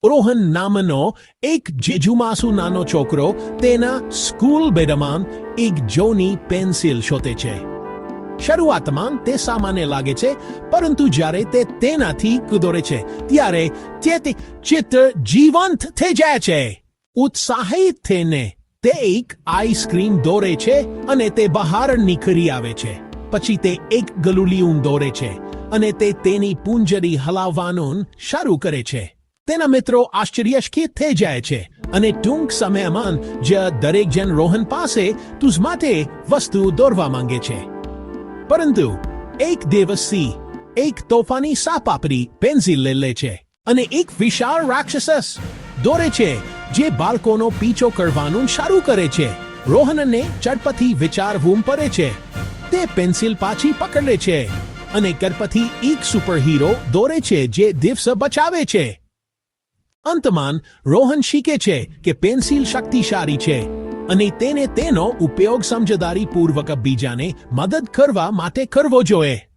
રોહન નામનો એક જેજુમાસુ નાનો છોકરો તેના સ્કૂલ બેડમાં એક જૂની પેન્સિલ શોધે છે. શરૂઆતમાં તે સામાન્ય લાગે છે, પરંતુ જ્યારે તે તેનાથી દોરે છે ત્યારે તે ચિત્ર જીવંત થઈ જાય છે. ઉત્સાહિત થઈને તે એક આઈસ્ક્રીમ દોરે છે અને તે બહાર નીકળી આવે છે. પછી તે એક ગલુલિયું દોરે છે અને તે તેની પૂંજરી હલાવવાનું શરૂ કરે છે. તેના મિત્રો આશ્ચર્યચકિત થઈ જાય છે અને ટૂંક સમયમાં જ દરેક જણ રોહન પાસે તુજ માટે વસ્તુ દોરવા માંગે છે. પરંતુ એક દિવસથી એક તોફાની સાપાપરી પેન્સિલ લે છે અને એક વિશાળ રાક્ષસ દોરે છે જે બાળકોનો પીછો કરવાનું શરૂ કરે છે. રોહનને ઝડપથી વિચારવું પડે છે. તે પેન્સિલ પાછી પકડે છે અને પછી એક સુપરહીરો દોરે છે જે દિવસ બચાવે છે. અંતમાં રોહન શીખે છે કે પેન્સિલ શક્તિશાળી છે અને તેને તેનો ઉપયોગ સમજદારીપૂર્વક બીજાને મદદ કરવા માટે કરવો જોઈએ.